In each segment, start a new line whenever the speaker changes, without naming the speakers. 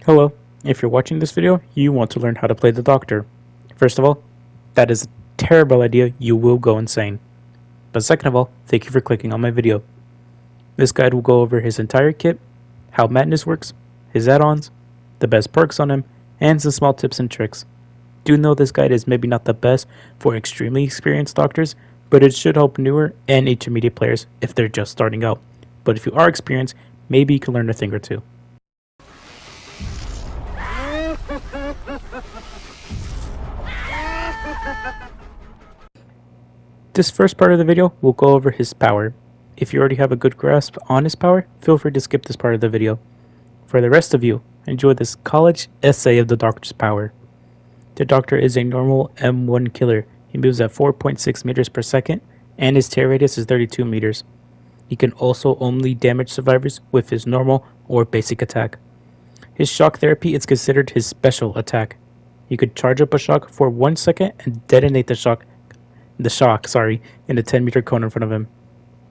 Hello, if you're watching this video, you want to learn how to play the Doctor. First of all, that is a terrible idea, you will go insane. But second of all, thank you for clicking on my video. This guide will go over his entire kit, how Madness works, his add-ons, the best perks on him, and some small tips and tricks. Do know this guide is maybe not the best for extremely experienced doctors, but it should help newer and intermediate players if they're just starting out. But if you are experienced, maybe you can learn a thing or two. This first part of the video will go over his power. If you already have a good grasp on his power, feel free to skip this part of the video. For the rest of you, enjoy this college essay of the Doctor's power. The Doctor is a normal M1 killer. He moves at 4.6 meters per second, and his tear radius is 32 meters. He can also only damage survivors with his normal or basic attack. His shock therapy is considered his special attack. You could charge up a shock for 1 second and detonate the shock in a 10-meter cone in front of him.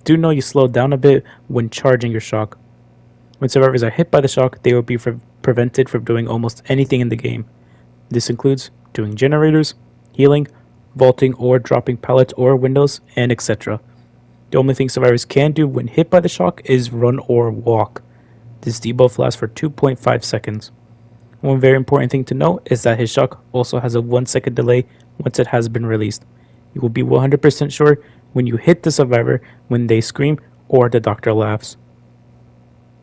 Do know you slow down a bit when charging your shock. When survivors are hit by the shock, they will be prevented from doing almost anything in the game. This includes doing generators, healing, vaulting or dropping pallets or windows, and etc. The only thing survivors can do when hit by the shock is run or walk. This debuff lasts for 2.5 seconds. One very important thing to note is that his shock also has a 1 second delay once it has been released. You will be 100% sure when you hit the survivor when they scream or the Doctor laughs.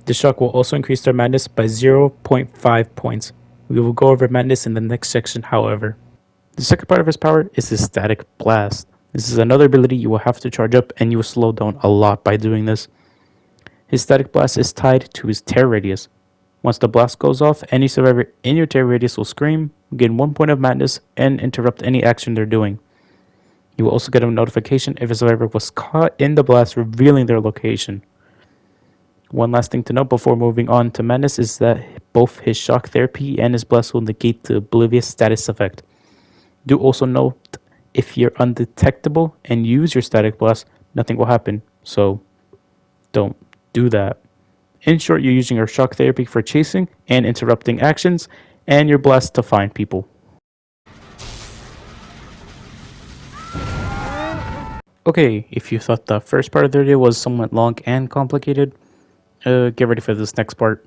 The shock will also increase their madness by 0.5 points. We will go over madness in the next section, however. The second part of his power is his static blast. This is another ability you will have to charge up, and you will slow down a lot by doing this. His static blast is tied to his tear radius. Once the blast goes off, any survivor in your tear radius will scream, gain 1 point of madness, and interrupt any action they're doing. You will also get a notification if a survivor was caught in the blast, revealing their location. One last thing to note before moving on to madness is that both his shock therapy and his blast will negate the oblivious status effect. Do also note if you're undetectable and use your static blast, nothing will happen, so don't do that. In short, you're using your shock therapy for chasing and interrupting actions, and your blast to find people. Okay, if you thought the first part of the video was somewhat long and complicated, get ready for this next part.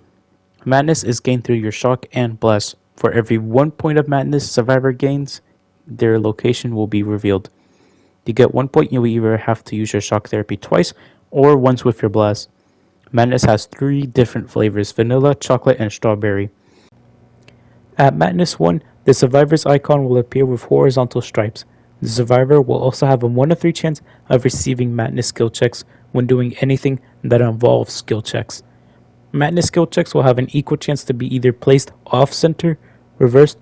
Madness is gained through your shock and blast. For every 1 point of madness survivor gains, their location will be revealed. To get 1 point, you will either have to use your shock therapy twice or once with your blast. Madness has 3 different flavors: vanilla, chocolate, and strawberry. At Madness 1, the survivor's icon will appear with horizontal stripes. The survivor will also have a 1 in 3 chance of receiving Madness skill checks when doing anything that involves skill checks. Madness skill checks will have an equal chance to be either placed off-center, reversed,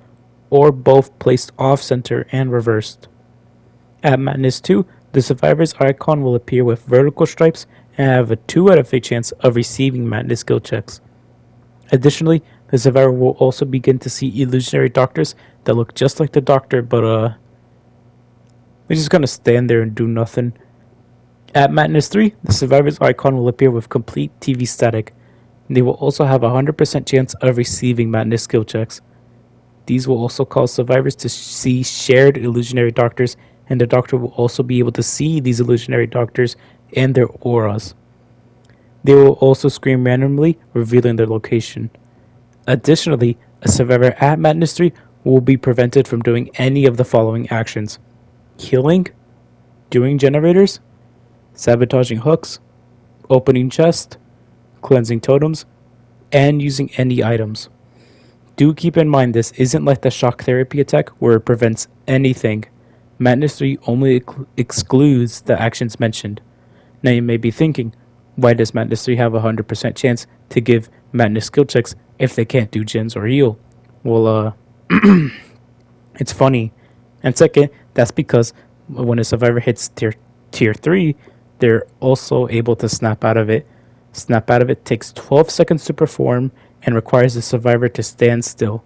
or both placed off-center and reversed. At Madness 2, the survivor's icon will appear with vertical stripes and have a 2 out of 3 chance of receiving Madness skill checks. Additionally, the survivor will also begin to see Illusionary Doctors that look just like the Doctor, but they're just gonna stand there and do nothing. At Madness 3, the survivor's icon will appear with complete TV static. They will also have a 100% chance of receiving Madness skill checks. These will also cause survivors to see shared Illusionary Doctors, and the Doctor will also be able to see these Illusionary Doctors and their auras. They will also scream randomly, revealing their location. Additionally, a survivor at Madness 3 will be prevented from doing any of the following actions: healing, doing generators, sabotaging hooks, opening chests, cleansing totems, and using any items. Do keep in mind this isn't like the shock therapy attack where it prevents anything. Madness 3 only excludes the actions mentioned. Now you may be thinking, why does Madness 3 have a 100% chance to give Madness skill checks if they can't do gens or heal? Well, it's funny. And second, that's because when a survivor hits tier 3, they're also able to snap out of it. Snap out of it takes 12 seconds to perform and requires the survivor to stand still.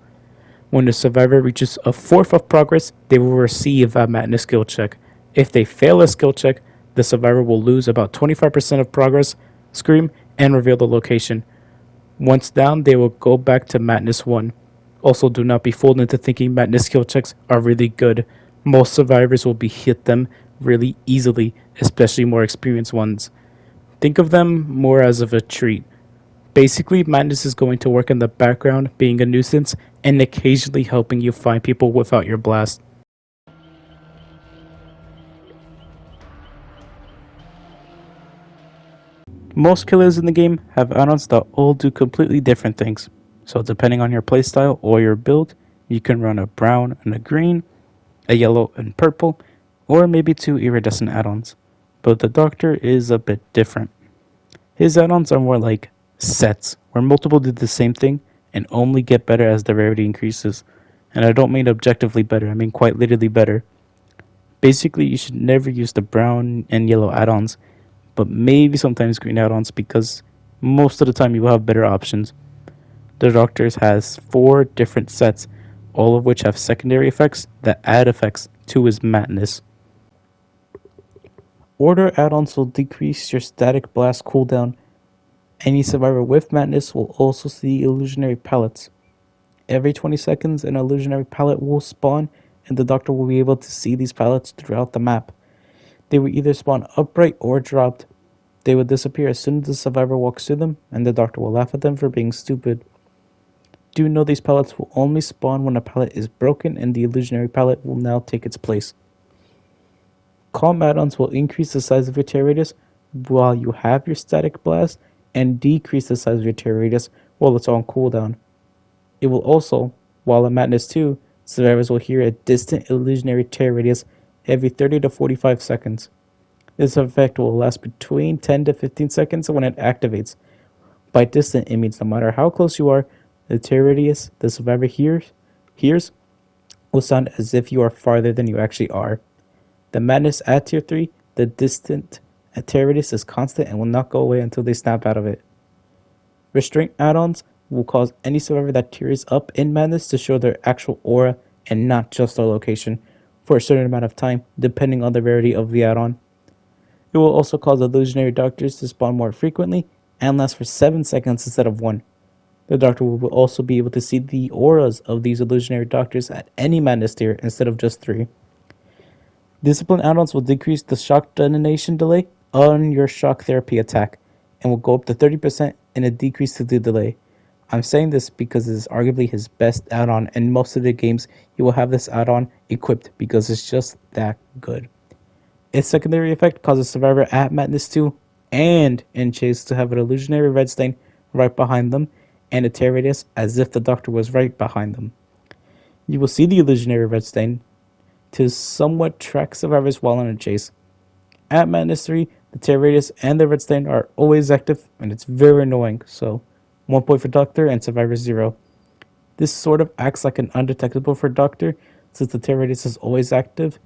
When the survivor reaches a 4th of progress, they will receive a Madness skill check. If they fail a skill check, the survivor will lose about 25% of progress, scream, and reveal the location. Once down, they will go back to Madness 1. Also, do not be fooled into thinking Madness skill checks are really good. Most survivors will be hit them really easily, especially more experienced ones. Think of them more as of a treat. Basically, Madness is going to work in the background, being a nuisance, and occasionally helping you find people without your blast. Most killers in the game have add-ons that all do completely different things. So depending on your playstyle or your build, you can run a brown and a green, a yellow and purple, or maybe two iridescent add-ons. But the Doctor is a bit different. His add-ons are more like sets, where multiple do the same thing and only get better as the rarity increases. And I don't mean objectively better, I mean quite literally better. Basically, you should never use the brown and yellow add-ons, but maybe sometimes green add-ons because most of the time you will have better options. The Doctors has 4 different sets, all of which have secondary effects that add effects to his madness. Order add-ons will decrease your static blast cooldown. Any survivor with madness will also see illusionary pallets. Every 20 seconds, an illusionary pallet will spawn, and the Doctor will be able to see these pallets throughout the map. They will either spawn upright or dropped. They will disappear as soon as the survivor walks through them, and the Doctor will laugh at them for being stupid. Do know these pallets will only spawn when a pallet is broken, and the illusionary pallet will now take its place. Calm add-ons will increase the size of your tear radius while you have your static blast, and decrease the size of your tear radius while it's on cooldown. It will also, while in Madness 2, survivors will hear a distant illusionary tear radius every 30 to 45 seconds. This effect will last between 10 to 15 seconds when it activates. By distant, it means no matter how close you are, the tear radius the survivor hears will sound as if you are farther than you actually are. The Madness at Tier 3, the distant tear radius is constant and will not go away until they snap out of it. Restraint add-ons will cause any survivor that tears up in Madness to show their actual aura and not just their location for a certain amount of time, depending on the rarity of the add-on. It will also cause Illusionary Doctors to spawn more frequently and last for 7 seconds instead of 1. The Doctor will also be able to see the auras of these Illusionary Doctors at any Madness tier instead of just 3. Discipline add-ons will decrease the shock detonation delay on your shock therapy attack and will go up to 30% in a decrease to the delay. I'm saying this because it is arguably his best add-on, and most of the games you will have this add-on equipped because it's just that good. Its secondary effect causes survivor at Madness 2 and in Chase to have an illusionary red stain right behind them and a tear radius as if the Doctor was right behind them. You will see the illusionary red stain to somewhat track survivors while in a chase. At Madness 3, the tear radius and the red stain are always active, and it's very annoying, so 1 point for Doctor and survivor 0. This sort of acts like an undetectable for Doctor, since the tear radius is always active.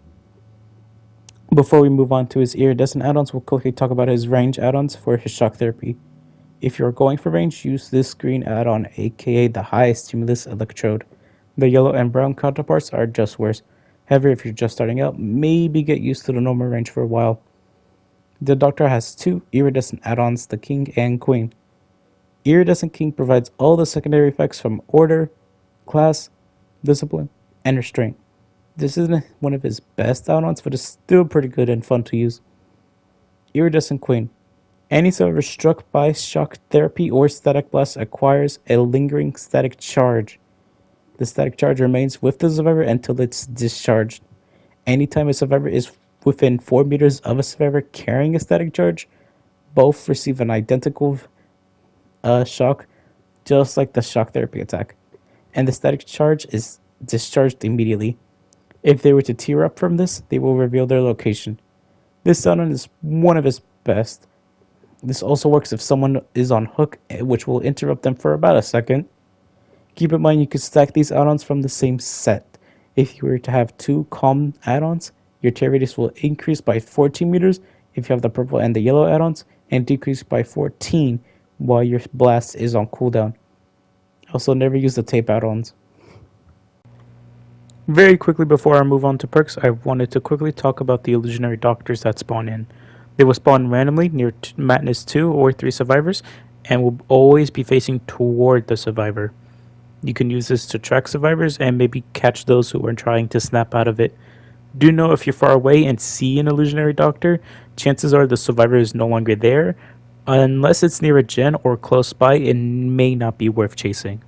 Before we move on to his iridescent add-ons, we'll quickly talk about his range add-ons for his shock therapy. If you're going for range, use this green add-on, aka the high stimulus electrode. The yellow and brown counterparts are just worse. However, if you're just starting out, maybe get used to the normal range for a while. The Doctor has 2 iridescent add-ons, the King and Queen. Iridescent King provides all the secondary effects from Order, Class, Discipline, and Restraint. This isn't one of his best add-ons, but it's still pretty good and fun to use. Iridescent Queen. Any survivor struck by shock therapy or static blast acquires a lingering static charge. The static charge remains with the survivor until it's discharged. Anytime a survivor is within 4 meters of a survivor carrying a static charge, both receive an identical shock, just like the shock therapy attack. And the static charge is discharged immediately. If they were to tear up from this, they will reveal their location. This add-on is one of his best. This also works if someone is on hook, which will interrupt them for about a second. Keep in mind you can stack these add-ons from the same set. If you were to have 2 calm add-ons, your tear radius will increase by 14 meters if you have the purple and the yellow add-ons, and decrease by 14 while your blast is on cooldown. Also, never use the tape add-ons. Very quickly before I move on to perks, I wanted to quickly talk about the Illusionary Doctors that spawn in. They will spawn randomly near Madness 2 or 3 survivors, and will always be facing toward the survivor. You can use this to track survivors and maybe catch those who are trying to snap out of it. Do know if you're far away and see an illusionary doctor, chances are the survivor is no longer there. Unless it's near a gen or close by, it may not be worth chasing.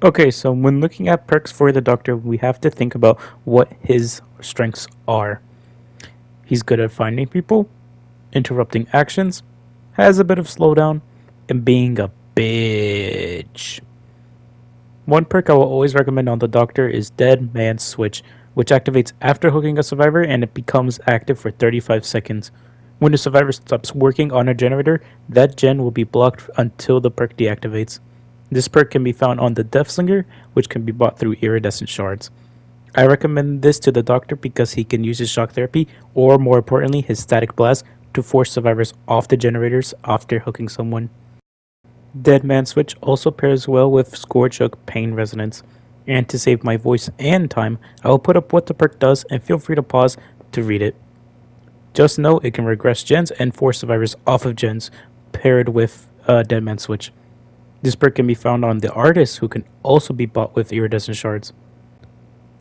Okay, so when looking at perks for the doctor, we have to think about what his strengths are. He's good at finding people, interrupting actions, has a bit of slowdown, and being a bitch. One perk I will always recommend on the doctor is Dead Man Switch, which activates after hooking a survivor and it becomes active for 35 seconds. When the survivor stops working on a generator, that gen will be blocked until the perk deactivates. This perk can be found on the Death Slinger, which can be bought through iridescent shards. I recommend this to the doctor because he can use his shock therapy, or more importantly, his static blast, to force survivors off the generators after hooking someone. Dead Man Switch also pairs well with Scourge Hook Pain Resonance. And to save my voice and time, I will put up what the perk does and feel free to pause to read it. Just know it can regress gens and force survivors off of gens, paired with Dead Man Switch. This perk can be found on the Artist, who can also be bought with iridescent shards.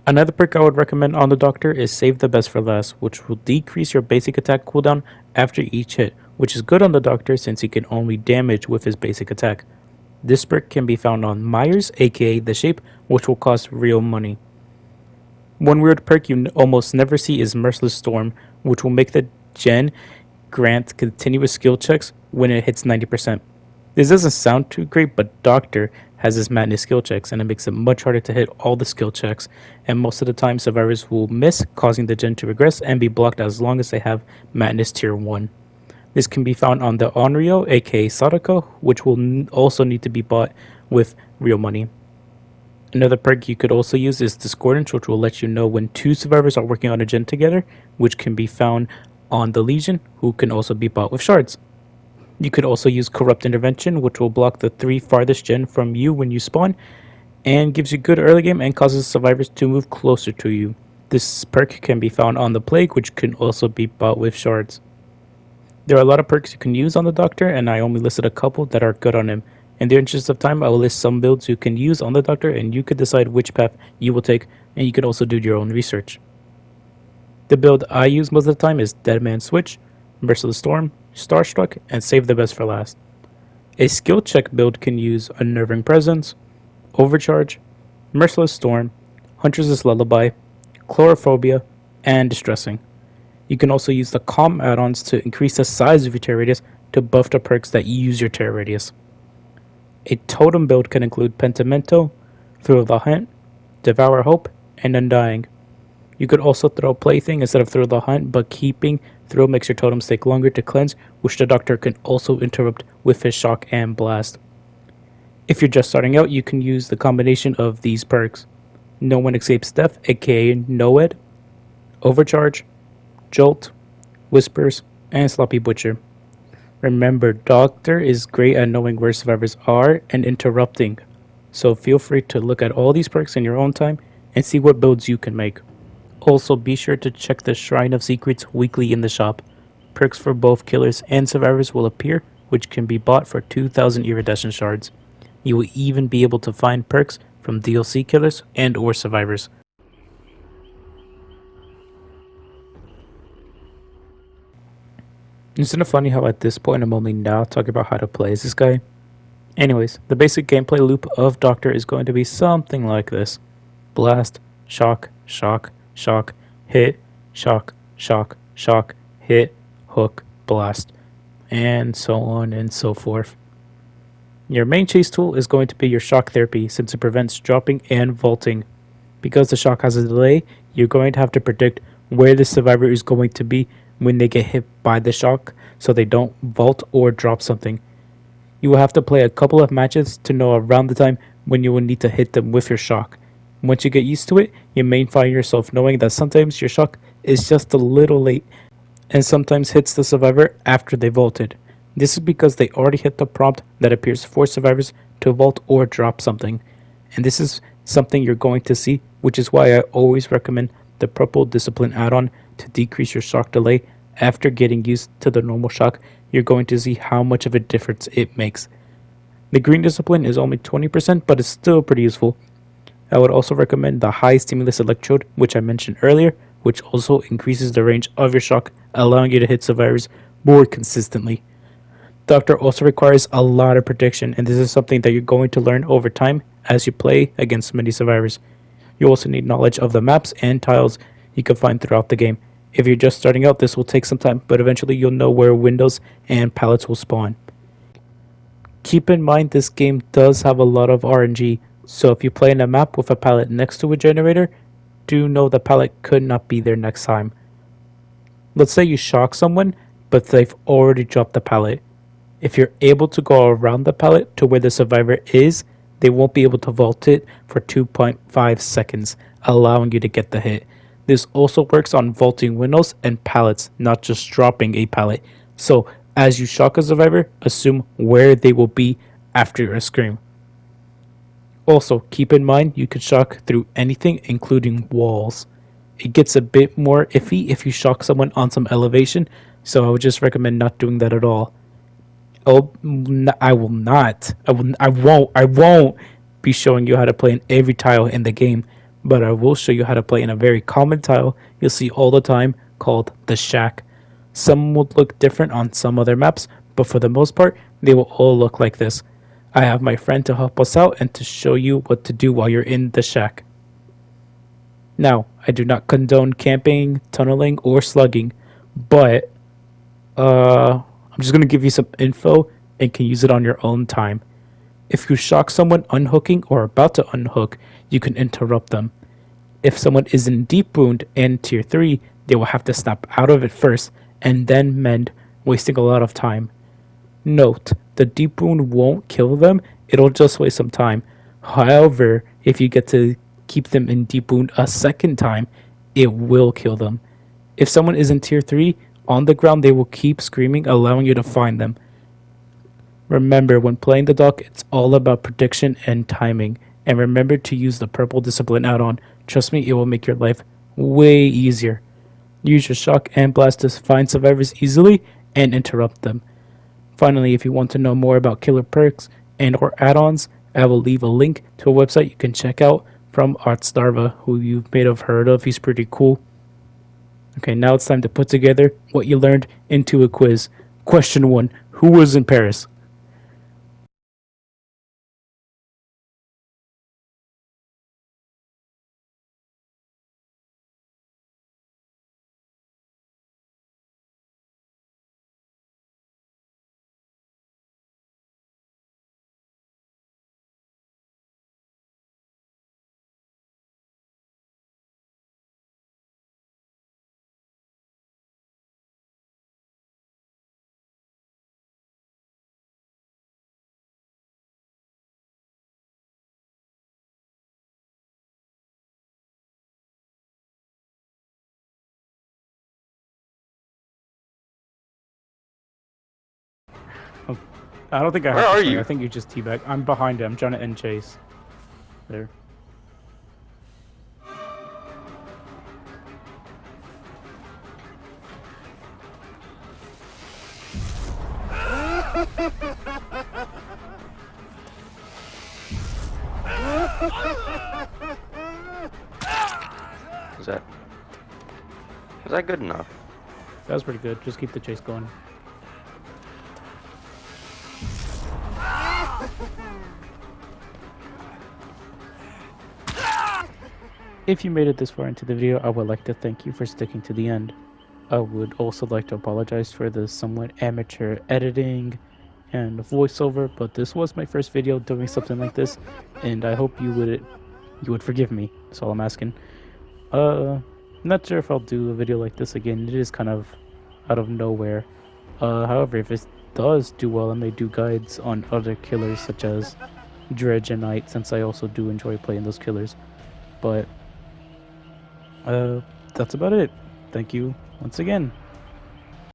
Another perk I would recommend on the Doctor is Save the Best for Last, which will decrease your basic attack cooldown after each hit, which is good on the Doctor since he can only damage with his basic attack. This perk can be found on Myers, aka The Shape, which will cost real money. One weird perk you almost never see is Merciless Storm, which will make the gen grant continuous skill checks when it hits 90%. This doesn't sound too great, but Doctor has his madness skill checks, and it makes it much harder to hit all the skill checks, and most of the time survivors will miss, causing the gen to regress and be blocked as long as they have madness tier 1. This can be found on the Onryo, aka Sadako, which will also need to be bought with real money. Another perk you could also use is Discordance, which will let you know when two survivors are working on a gen together, which can be found on the Legion, who can also be bought with shards. You could also use Corrupt Intervention, which will block the 3 farthest gen from you when you spawn, and gives you good early game and causes survivors to move closer to you. This perk can be found on the Plague, which can also be bought with shards. There are a lot of perks you can use on the Doctor, and I only listed a couple that are good on him. In the interest of time, I will list some builds you can use on the Doctor, and you could decide which path you will take, and you can also do your own research. The build I use most of the time is Dead Man Switch, Merciless Storm, Starstruck, and Save the Best for Last. A skill check build can use Unnerving Presence, Overcharge, Merciless Storm, Huntress's Lullaby, Chlorophobia, and Distressing. You can also use the Calm add-ons to increase the size of your terror radius to buff the perks that use your terror radius. A totem build can include Pentimento, Thrill of the Hunt, Devour Hope, and Undying. You could also throw Plaything instead of Thrill of the Hunt, but keeping Thrill makes your totems take longer to cleanse, which the Doctor can also interrupt with his Shock and Blast. If you're just starting out, you can use the combination of these perks: No One Escapes Death, aka Noed, Overcharge, Jolt, Whispers, and Sloppy Butcher. Remember, Doctor is great at knowing where survivors are and interrupting, so feel free to look at all these perks in your own time and see what builds you can make. Also, be sure to check the Shrine of Secrets weekly in the shop. Perks for both killers and survivors will appear, which can be bought for 2,000 iridescent shards. You will even be able to find perks from DLC killers and or survivors. Isn't it funny how at this point I'm only now talking about how to play as this guy? Anyways, the basic gameplay loop of Doctor is going to be something like this: Blast, Shock, Shock, Shock, Hit, Shock, Shock, Shock, Hit, Hook, Blast, and so on and so forth. Your main chase tool is going to be your Shock Therapy, since it prevents dropping and vaulting. Because the shock has a delay, you're going to have to predict where the survivor is going to be when they get hit by the shock, so they don't vault or drop something. You will have to play a couple of matches to know around the time when you will need to hit them with your shock. Once you get used to it, you may find yourself knowing that sometimes your shock is just a little late, and sometimes hits the survivor after they vaulted. This is because they already hit the prompt that appears for survivors to vault or drop something, and this is something you're going to see, which is why I always recommend the Purple Discipline add-on to decrease your shock delay. After getting used to the normal shock, you're going to see how much of a difference it makes. The green discipline is only 20%, but it's still pretty useful. I would also recommend the high stimulus electrode, which I mentioned earlier, which also increases the range of your shock, allowing you to hit survivors more consistently. Doctor also requires a lot of prediction, and this is something that you're going to learn over time as you play against many survivors. You also need knowledge of the maps and tiles you can find throughout the game. If you're just starting out, this will take some time, but eventually you'll know where windows and pallets will spawn. Keep in mind this game does have a lot of RNG, so if you play in a map with a pallet next to a generator, do know the pallet could not be there next time. Let's say you shock someone, but they've already dropped the pallet. If you're able to go around the pallet to where the survivor is, they won't be able to vault it for 2.5 seconds, allowing you to get the hit. This also works on vaulting windows and pallets, not just dropping a pallet. So, as you shock a survivor, assume where they will be after a scream. Also, keep in mind you can shock through anything, including walls. It gets a bit more iffy if you shock someone on some elevation, so I would just recommend not doing that at all. Oh, I will not. I won't be showing you how to play in every tile in the game, but I will show you how to play in a very common tile you'll see all the time called the shack. Some will look different on some other maps, but for the most part, they will all look like this. I have my friend to help us out and to show you what to do while you're in the shack. Now, I do not condone camping, tunneling, or slugging, but I'm just going to give you some info and can use it on your own time. If you shock someone unhooking or about to unhook, you can interrupt them. If someone is in deep wound and tier 3, they will have to snap out of it first and then mend, wasting a lot of time. Note, the deep wound won't kill them, it'll just waste some time. However, if you get to keep them in deep wound a second time, it will kill them. If someone is in tier 3, on the ground they will keep screaming, allowing you to find them. Remember, when playing the dock, it's all about prediction and timing. And remember to use the purple discipline add-on. Trust me, it will make your life way easier. Use your shock and blast to find survivors easily and interrupt them. Finally, if you want to know more about killer perks and or add-ons, I will leave a link to a website you can check out from Artstarva, who you may have heard of. He's pretty cool. Okay, now it's time to put together what you learned into a quiz. Question 1. Who was in Paris? Oh, I don't think I have
Where
to
are
swing.
you?
I think you just teabag. I'm behind him. I'm trying to end chase. There.
Is that good enough?
That was pretty good. Just keep the chase going. If you made it this far into the video, I would like to thank you for sticking to the end. I would also like to apologize for the somewhat amateur editing and voiceover, but this was my first video doing something like this, and I hope you would forgive me. That's all I'm asking. Not sure if I'll do a video like this again. It is kind of out of nowhere. However, if it does do well, I may do guides on other killers such as Dredge and Knight, since I also do enjoy playing those killers. But that's about it. Thank you once again.